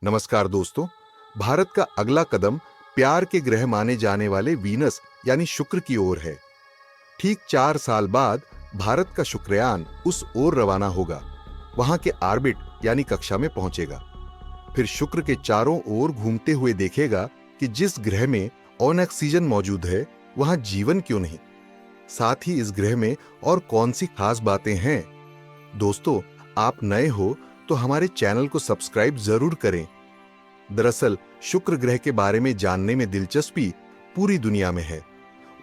नमस्कार दोस्तों। भारत का अगला कदम प्यार के ग्रह माने जाने वाले वीनस यानी शुक्र की ओर है। ठीक 4 साल बाद भारत का शुक्रयान उस ओर रवाना होगा, वहां के ऑर्बिट यानी कक्षा में पहुंचेगा। फिर शुक्र के चारों ओर घूमते हुए देखेगा कि जिस ग्रह में ऑक्सीजन मौजूद है वहां जीवन क्यों नहीं। साथ ही इस ग्रह में और कौन सी खास बातें हैं। दोस्तों, आप नए हो तो हमारे चैनल को सब्सक्राइब जरूर करें। दरअसल शुक्र ग्रह के बारे में जानने में दिलचस्पी पूरी दुनिया में है।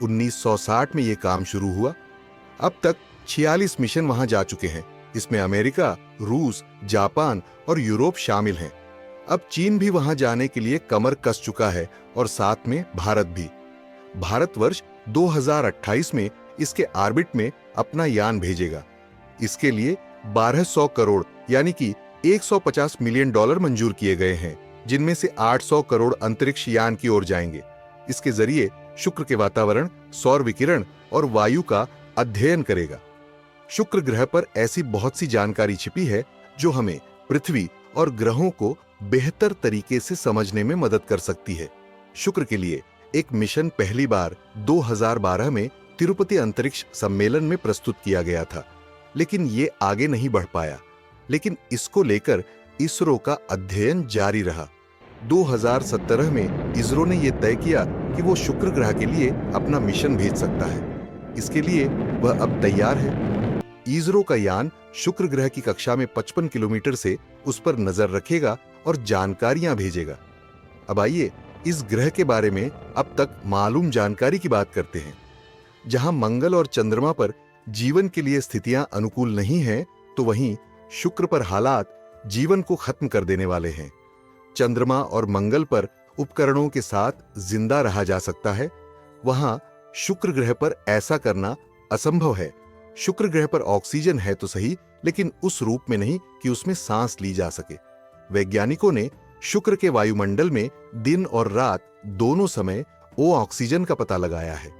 1960 में यह काम शुरू हुआ। अब तक 46 मिशन वहां जा चुके हैं। इसमें अमेरिका, रूस, जापान और यूरोप शामिल हैं। अब चीन भी वहां जाने के लिए कमर कस चुका है और साथ में भारत भी। भारतवर्ष 2028 में इसके ऑर्बिट में अपना यान भेजेगा। इसके लिए 1200 करोड़ यानी कि $150 मिलियन मंजूर किए गए हैं, जिनमें से 800 करोड़ अंतरिक्ष यान की ओर जाएंगे। इसके जरिए शुक्र के वातावरण, सौर विकिरण और वायु का अध्ययन करेगा। शुक्र ग्रह पर ऐसी बहुत सी जानकारी छिपी है जो हमें पृथ्वी और ग्रहों को बेहतर तरीके से समझने में मदद कर सकती है। शुक्र के लिए एक मिशन पहली बार 2012 में तिरुपति अंतरिक्ष सम्मेलन में प्रस्तुत किया गया था, लेकिन ये आगे नहीं बढ़ पाया। लेकिन इसको लेकर इसरो का अध्ययन जारी रहा। 2017 में इसरो ने यह तय किया कि वो शुक्र ग्रह के लिए अपना मिशन भेज सकता है। इसके लिए वह अब तैयार है। इसरो का यान शुक्र ग्रह की कक्षा में 55 किलोमीटर से उस पर नजर रखेगा और जानकारियां भेजेगा। अब आइए इस ग्रह के बारे में अब तक मालूम जानकारी की बात करते हैं। जहां मंगल और चंद्रमा पर जीवन के लिए स्थितियां अनुकूल नहीं हैं, तो वहीं शुक्र पर हालात जीवन को खत्म कर देने वाले हैं। चंद्रमा और मंगल पर उपकरणों के साथ जिंदा रहा जा सकता है, वहां शुक्र ग्रह पर ऐसा करना असंभव है। शुक्र ग्रह पर ऑक्सीजन है तो सही, लेकिन उस रूप में नहीं कि उसमें सांस ली जा सके। वैज्ञानिकों ने शुक्र के वायुमंडल में दिन और रात दोनों समय ऑक्सीजन का पता लगाया है।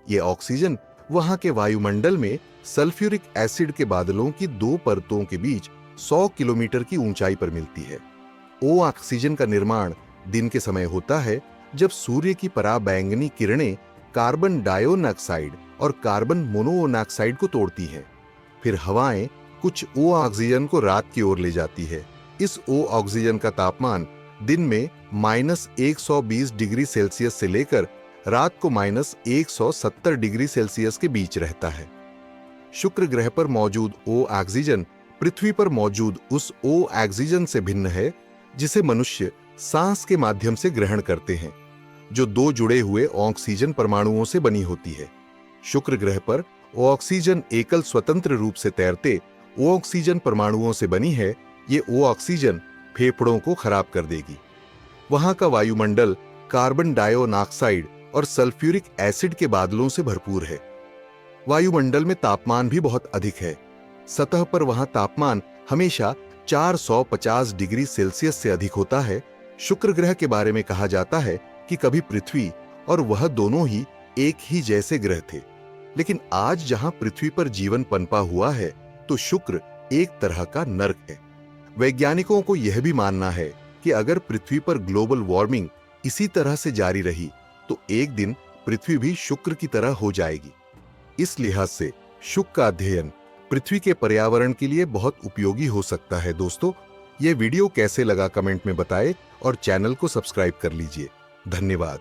यह ऑक्सीजन वहां के वायुमंडल में सल्फ्यूरिक एसिड के बादलों की 2 परतों के बीच 100 किलोमीटर की ऊंचाई पर मिलती है। ऑक्सीजन का निर्माण दिन के समय होता है, जब सूर्य की पराबैंगनी किरणें कार्बन डाइऑक्साइड और कार्बन मोनोऑक्साइड को तोड़ती हैं। फिर हवाएं कुछ ऑक्सीजन को रात की ओर ले जाती है। इस ऑक्सीजन का तापमान दिन में -120 डिग्री सेल्सियस से लेकर रात को -170 डिग्री सेल्सियस के बीच रहता है। शुक्र ग्रह पर मौजूद ऑक्सीजन पृथ्वी पर मौजूद उस ऑक्सीजन से भिन्न है जिसे मनुष्य सांस के माध्यम से ग्रहण करते हैं, जो 2 जुड़े हुए ऑक्सीजन परमाणुओं से बनी होती है। शुक्र ग्रह पर ऑक्सीजन एकल स्वतंत्र रूप से तैरते ऑक्सीजन परमाणुओं से बनी है। ये ऑक्सीजन फेफड़ों को खराब कर देगी। वहां का वायुमंडल कार्बन डाइऑक्साइड और सल्फ्यूरिक एसिड के बादलों से भरपूर है। वायुमंडल में तापमान भी बहुत अधिक है। सतह पर वहां तापमान हमेशा 450 डिग्री सेल्सियस से अधिक होता है। शुक्र ग्रह के बारे में कहा जाता है कि कभी पृथ्वी और वह दोनों ही एक ही जैसे ग्रह थे, लेकिन आज जहां पृथ्वी पर जीवन पनपा हुआ है, तो शुक्र एक तरह का नर्क है। वैज्ञानिकों को यह भी मानना है कि अगर पृथ्वी पर ग्लोबल वार्मिंग इसी तरह से जारी रही तो एक दिन पृथ्वी भी शुक्र की तरह हो जाएगी। इस लिहाज से शुक्र का अध्ययन पृथ्वी के पर्यावरण के लिए बहुत उपयोगी हो सकता है। दोस्तों, यह वीडियो कैसे लगा कमेंट में बताएं और चैनल को सब्सक्राइब कर लीजिए। धन्यवाद।